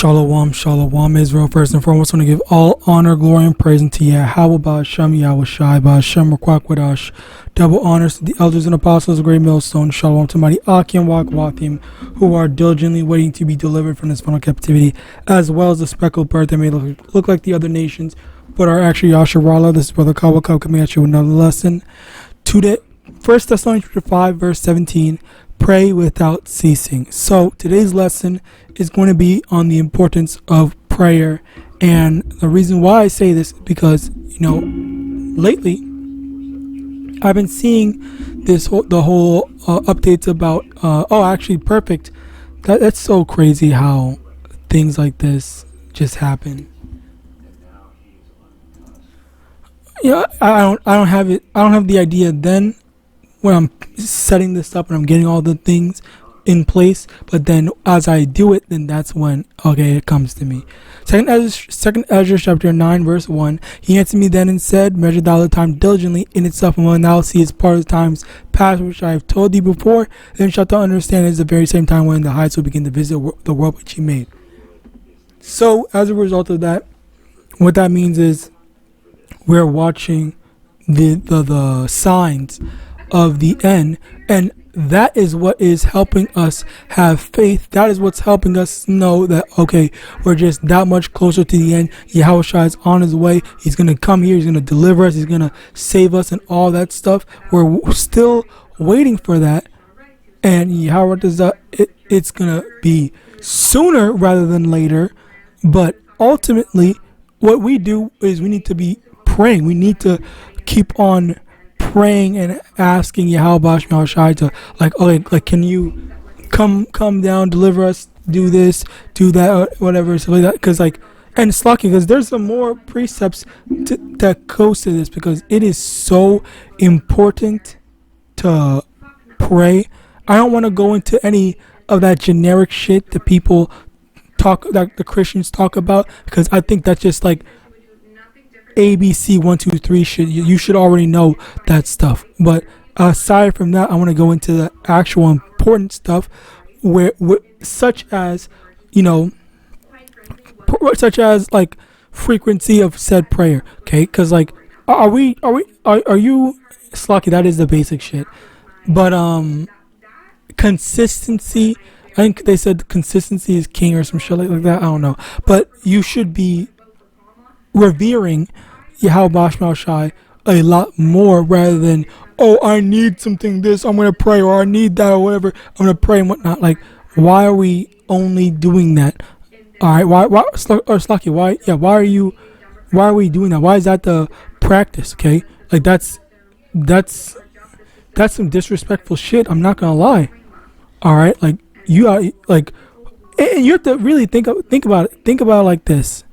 Shalom, shalom, Israel. First and foremost, I want to give all honor, glory, and praise unto YAHAWAH, YAHAWASHI, Rakwakwadosh. Double honors to the elders and apostles of Great Millstone. Shalom to mighty Akim Wakwathim, who are diligently waiting to be delivered from this final captivity, as well as the speckled bird that may look like the other nations, but are actually Yasharallah. This is Brother Kawakab coming at you with another lesson. Today, 1 Thessalonians 5, verse 17. Pray without ceasing. So today's lesson is going to be on the importance of prayer, and the reason why I say this is because lately I've been seeing the whole updates about actually perfect. That's so crazy how things like this just happen. I don't have it. I don't have the idea then when I'm setting this up and I'm getting all the things in place, but then as I do it, then that's when it comes to me. Second Ezra chapter 9 verse 1. He answered me then and said, measure thou the time diligently in itself, and when thou seest part of the times past which I have told thee before, then shalt thou understand it is the very same time when the heights will begin to visit the world which he made. So as a result of that, what that means is we're watching the signs of the end, and that is what is helping us have faith. That is what's helping us know that we're just that much closer to the end. Yahawadah is on his way. He's gonna come here. He's gonna deliver us. He's gonna save us and all that stuff. We're still waiting for that, and Yahawadah it's gonna be sooner rather than later. But ultimately, what we do is we need to be praying. We need to keep on praying and asking Yahawadah to can you come down, deliver us, do this, do that, or whatever, stuff like that. Because and it's lucky because there's some more precepts that goes to this, because it is so important to pray. I don't want to go into any of that generic shit that people that the Christians talk about, because I think that's just ABC 1 2 3 shit. You should already know that stuff. But aside from that, I want to go into the actual important stuff, where such as frequency of said prayer. Okay, because are you Slocky? That is the basic shit. But consistency. I think they said consistency is king or some shit like that. I don't know. But you should be revering Yahawadah a lot more, rather than I need something this, I'm gonna pray, or I need that, or whatever, I'm gonna pray and whatnot. Why are we only doing that? Alright, why Slucky, why are we doing that? Why is that the practice? Okay, that's some disrespectful shit, I'm not gonna lie. Alright, you are and you have to really think about it like this.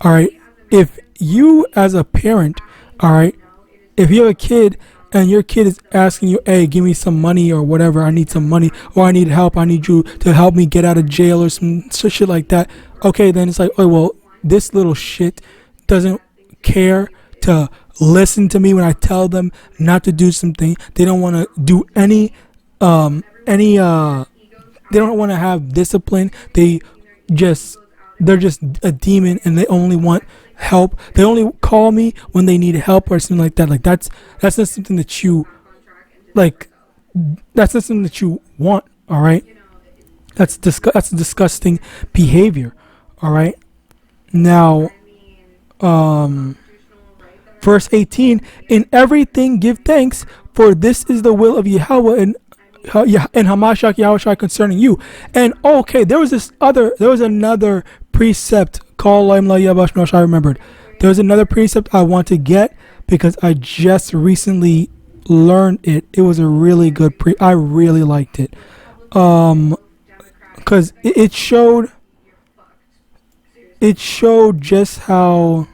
Alright, if you as a parent, if you have a kid and your kid is asking you, hey, give me some money or whatever, I need some money, or I need help, I need you to help me get out of jail or some shit like that. Okay, then it's this little shit doesn't care to listen to me when I tell them not to do something. They don't want to do they don't want to have discipline. They're just a demon, and they only want help. They only call me when they need help or something like that. That's not something that you that's not something that you want. All right, that's disgusting behavior. All right, now verse 18, in everything give thanks, for this is the will of Yahweh and HaMashiach Yahawashi concerning you. And there was another precept called I remembered. There was another precept I want to get, because I just recently learned it. It was a really good I really liked it. Because it showed just how.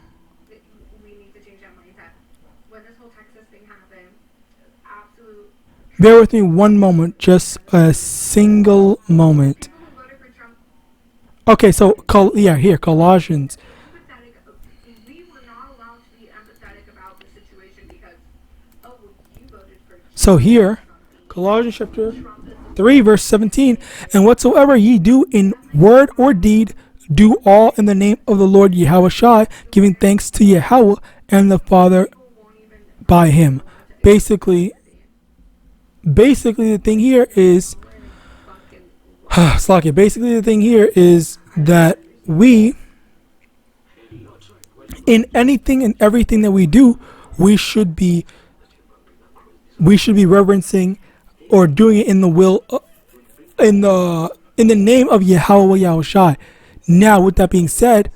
Bear with me one moment, just a single moment. Okay, so here, Colossians. So here, Colossians chapter 3, verse 17, and whatsoever ye do in word or deed, do all in the name of the Lord Yahawashi, giving thanks to Yahweh and the Father by him. Basically the thing here is basically the thing here is that we, in anything and everything that we do, we should be reverencing or doing it in the will in the name of Yahweh Yahawashi. Now, with that being said,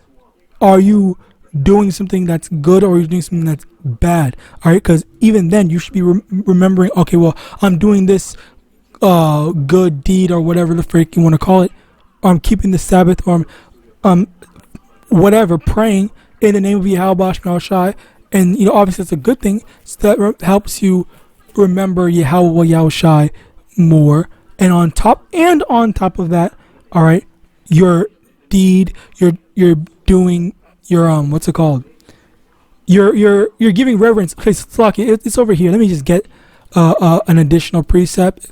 are you doing something that's good or are you doing something that's bad? All right, because even then you should be remembering, okay, well, I'm doing this good deed or whatever the freak you want to call it, or I'm keeping the Sabbath, or I'm whatever, praying in the name of Yahawadah, and obviously it's a good thing, so that helps you remember Yahweh Yahawashi more. And on top of that, all right, your deed, you're doing your what's it called? You're giving reverence. Okay, Slocky, it's over here. Let me just get an additional precept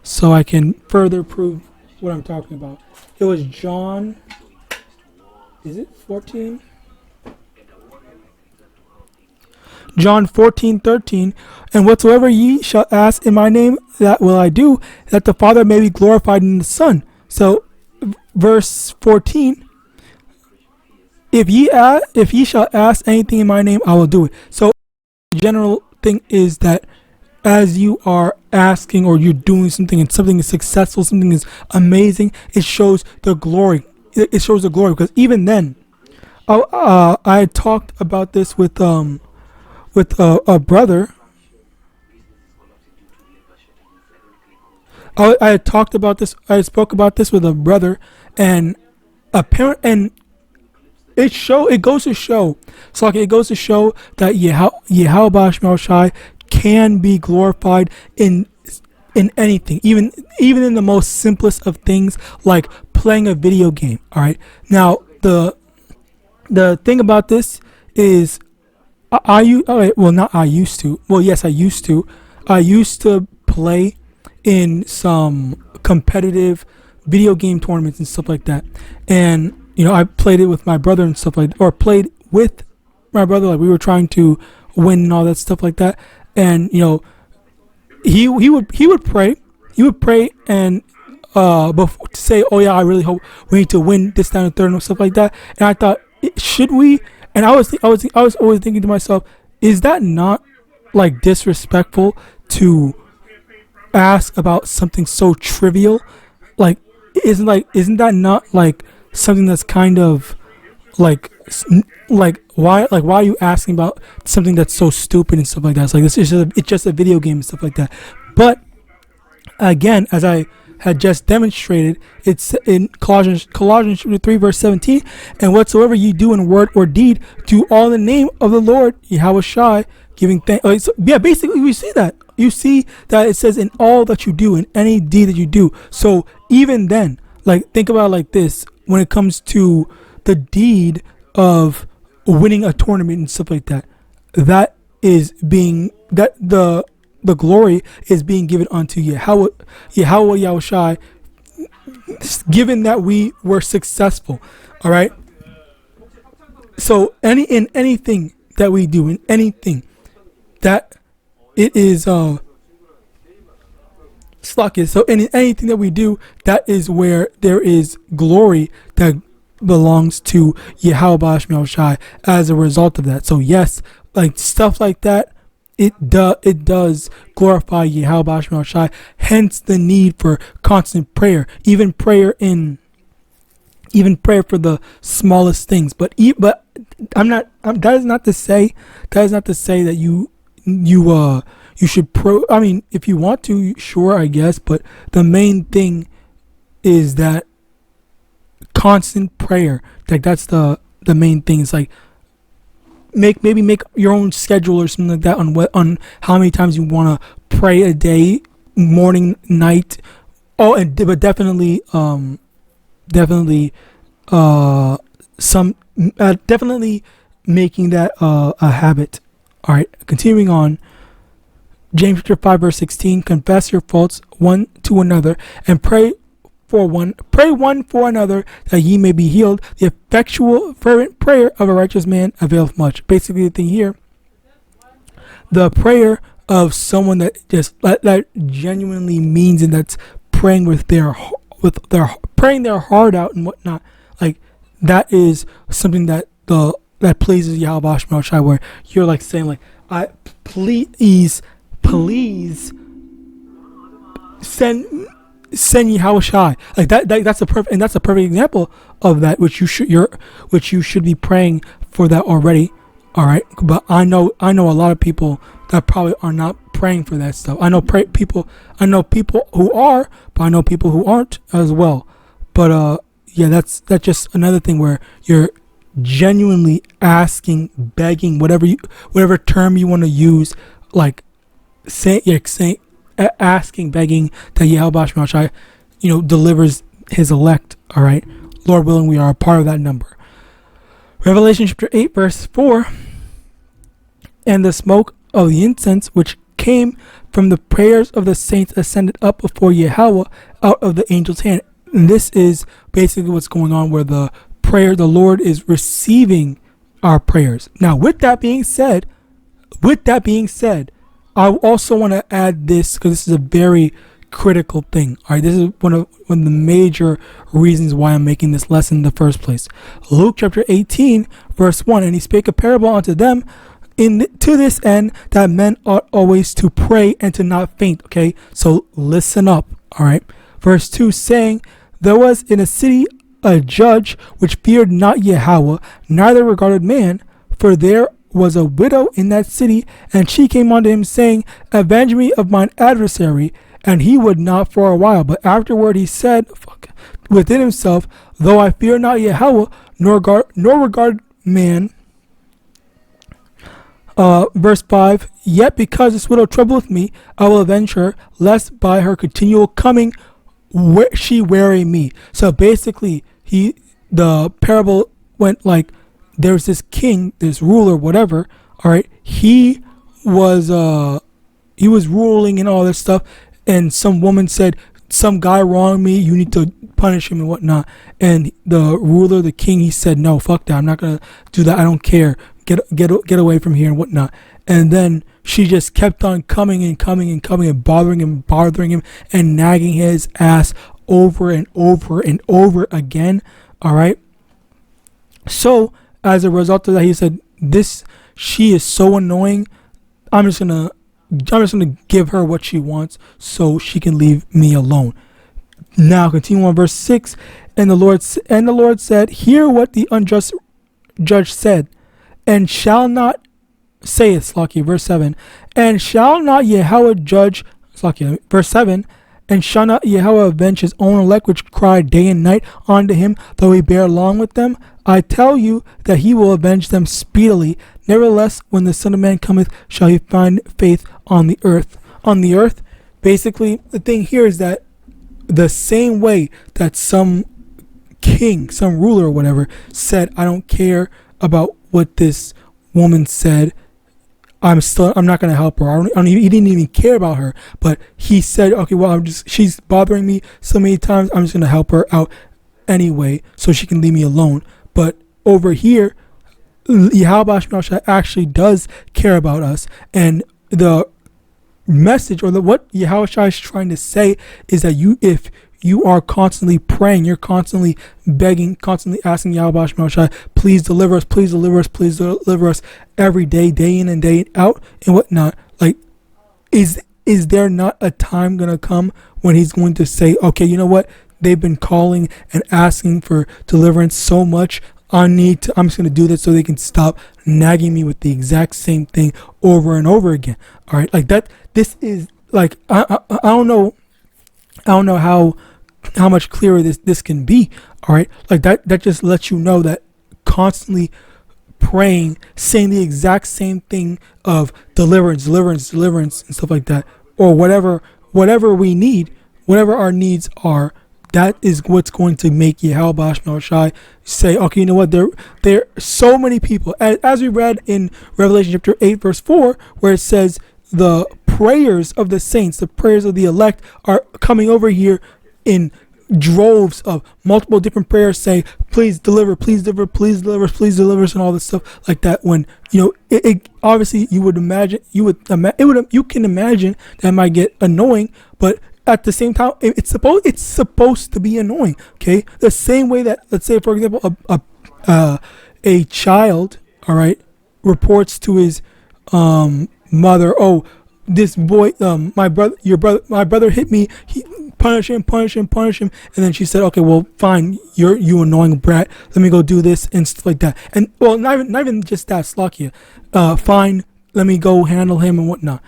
so I can further prove what I'm talking about. It was John. Is it 14? John 14:13, and whatsoever ye shall ask in my name, that will I do, that the Father may be glorified in the Son. So, verse 14, if ye shall ask anything in my name, I will do it. So, the general thing is that as you are asking or you're doing something and something is successful, something is amazing, it shows the glory. It shows the glory, because even then, I had talked about this with a brother. I had talked about this. I spoke about this with a brother, and a parent, and it goes to show. So it goes to show that Yahawadah can be glorified in anything, even in the most simplest of things, like playing a video game. All right. Now the thing about this is, I used to play in some competitive video game tournaments and stuff like that. And, I played it with my brother and stuff like that, or played with my brother, like we were trying to win and all that stuff like that. And, he would pray. He would pray and before, to say, oh yeah, I really hope we need to win this, that, and third and stuff like that. And I thought, should we? And I was always thinking to myself, is that not like disrespectful to ask about something so trivial? Like, isn't that not like something that's kind of like why are you asking about something that's so stupid and stuff like that? It's like, it's just a video game and stuff like that. But again, as I had just demonstrated, it's in Colossians 3 verse 17, and whatsoever ye do in word or deed, do all in the name of the Lord Yahawashi, giving thanks. So, yeah, basically you see that it says in all that you do, in any deed that you do. So even then, like, think about it like this: when it comes to the deed of winning a tournament and stuff like that, that is being that the glory is being given unto Yahweh Yahawashi, given that we were successful. All right. So in anything that we do, in anything that it is sluggish. So in anything that we do, that is where there is glory that belongs to Yahawadah as a result of that. So yes, like stuff like that, it does glorify Yahawadah. Hence the need for constant prayer, even prayer for the smallest things. But that is not to say that you should I mean, if you want to, sure, I guess. But the main thing is that constant prayer. Like, that's the main thing. It's like, maybe make your own schedule or something like that on how many times you want to pray a day, morning, night. But definitely making that a habit. All right, continuing on. James chapter 5 verse 16, confess your faults one to another and pray pray one for another that ye may be healed. The effectual fervent prayer of a righteous man availeth much. Basically, the thing here, the prayer of someone that just that genuinely means and that's praying with their praying their heart out and whatnot, like that is something that pleases YAHAWASHI, where you're like saying like, I please send YAHAWASHI, like that's a perfect example of that, which you should be praying for that already. All right, but I know a lot of people that probably are not praying for that stuff. I know people who are, but I know people who aren't as well. But yeah, that's just another thing where you're genuinely asking, begging, whatever term you want to use, like asking, begging that Yahawadah, delivers his elect. All right, Lord willing, we are a part of that number. Revelation chapter 8 verse 4, and the smoke of the incense which came from the prayers of the saints ascended up before Yahweh out of the angel's hand. And this is basically what's going on, where the Lord is receiving our prayers. Now, with that being said, I also want to add this, because this is a very critical thing. All right, this is one of the major reasons why I'm making this lesson in the first place. Luke chapter 18 verse 1, and he spake a parable unto them to this end, that men ought always to pray and to not faint. Okay, so listen up. All right, verse 2, saying, there was in a city a judge which feared not Yahweh, neither regarded man, for there was a widow in that city, and she came unto him, saying, avenge me of mine adversary. And he would not for a while, but afterward he said within himself, though I fear not Yahweh, nor regard man. Verse 5, yet because this widow troubleth me, I will avenge her, lest by her continual coming she weary me. So basically, the parable went like, there's this king, this ruler, whatever. All right, he was ruling and all this stuff, and some woman said, some guy wronged me, you need to punish him and whatnot. And the ruler, the king, he said, no, fuck that, I'm not gonna do that, I don't care, get away from here and whatnot. And then she just kept on coming and bothering him and nagging his ass over and over again. All right, so as a result of that, he said, she is so annoying, I'm just gonna give her what she wants so she can leave me alone. Now continue on verse 6, and the Lord said, hear what the unjust judge said, and shall not saith Slakia. Verse 7, and shall not Yahweh judge Slakia. Verse 7, and shall not Yahweh avenge his own elect which cry day and night unto him, though he bear long with them? I tell you that he will avenge them speedily. Nevertheless, when the Son of Man cometh, shall he find faith on the earth. On the earth, basically, the thing here is that the same way that some king, some ruler or whatever said, I don't care about what this woman said, I'm not going to help her. He didn't even care about her, but he said, okay, well, she's bothering me so many times, I'm just going to help her out anyway so she can leave me alone. But over here, Yahawadah actually does care about us, and the message, or what Yahawadah is trying to say, is that if you are constantly praying, you're constantly begging, constantly asking Yahawadah, please deliver us, please deliver us, please deliver us, every day, day in and day out and whatnot. Like, is there not a time gonna come when he's going to say, okay, you know what? They've been calling and asking for deliverance so much. I'm just gonna do this so they can stop nagging me with the exact same thing over and over again. All right, like that. This is like I don't know how much clearer this can be. All right, like that just lets you know that constantly praying, saying the exact same thing of deliverance and stuff like that, or whatever we need, whatever our needs are, that is what's going to make Yahawadah say, okay, you know what, there are so many people, as we read in Revelation chapter 8 verse 4, where it says the prayers of the saints, the prayers of the elect are coming over here in droves of multiple different prayers saying, please deliver, please deliver, please deliver, please deliver us, and all this stuff like that. When it obviously you can imagine that might get annoying, but at the same time it's supposed to be annoying. Okay, the same way that, let's say for example, a child, all right, reports to his mother, oh, this boy, my brother hit me. Punish him. And then she said, okay, well, fine. You annoying brat. Let me go do this and stuff like that. And well, not even just that, Slakia. Fine. Let me go handle him and whatnot.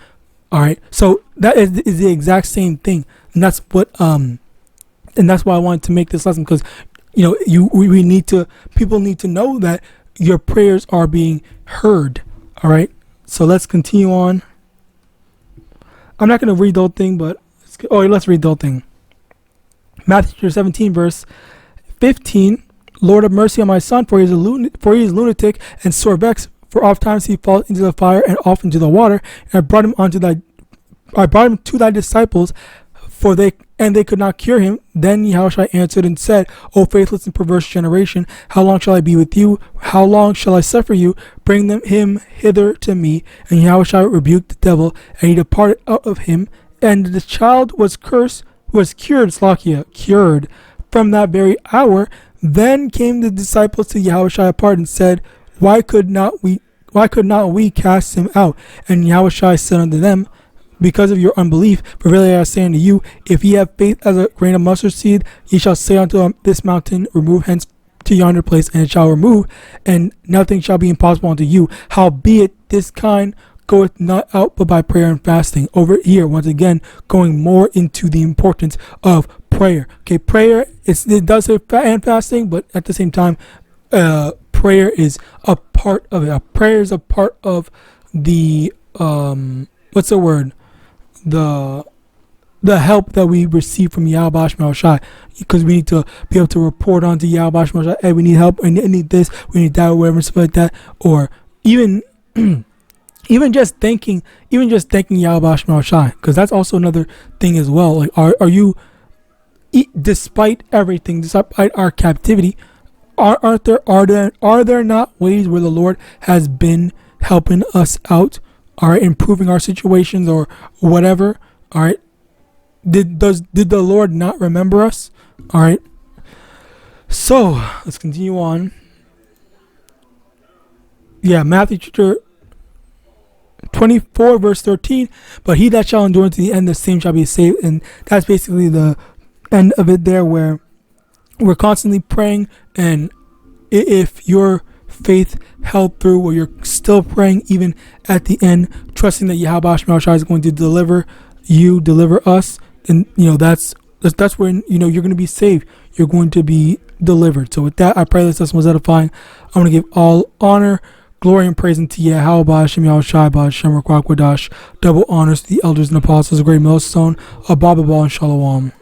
All right. So that is the exact same thing, and that's what and that's why I wanted to make this lesson, because people need to know that your prayers are being heard. All right. So let's continue on. I'm not going to read the whole thing, but let's read the whole thing. Matthew 17, verse 15. Lord, have mercy on my son, for he is lunatic and sore vexed. For oft times he falls into the fire and off into the water. And I brought him to thy disciples, and they could not cure him. Then Yahushua answered and said, O faithless and perverse generation, how long shall I be with you? How long shall I suffer you? Bring him hither to me. And Yahushua rebuked the devil, and he departed out of him. And the child was cured from that very hour. Then came the disciples to Yahushua apart and said, Why could not we cast him out? And Yahushua said unto them, Because of your unbelief. For verily I say unto you, if ye have faith as a grain of mustard seed, ye shall say unto this mountain, Remove hence to yonder place, and it shall remove, and nothing shall be impossible unto you. Howbeit this kind goeth not out but by prayer and fasting. Over here, once again, going more into the importance of prayer. Okay, prayer, it does say and fasting, but at the same time, prayer is a part of it. Prayer is a part of the what's the word? The help that we receive from YAHAWAH, because we need to be able to report on to YAHAWAH, hey, we need help, we need this, we need that, or whatever, stuff like that, or even just thanking YAHAWAH, because that's also another thing as well. Like, are you, despite everything, despite our captivity, are there not ways where the Lord has been helping us out, all right, improving our situations or whatever, all right? Did the Lord not remember us? All right. So let's continue on. Yeah, Matthew chapter 24, verse 13. But he that shall endure to the end, the same shall be saved. And that's basically the end of it there, where we're constantly praying, and if your faith held through, or you're still praying even at the end, trusting that Yahawadah is going to deliver us, and that's when you're going to be saved. You're going to be delivered. So with that, I pray this lesson was edifying. I want to give all honor, glory, and praise unto Yahweh, Hashem, Yahushai, Hashem, Rakwak, Wadash. Double honors to the elders and apostles, a great millstone, a Bababal, and Shalom.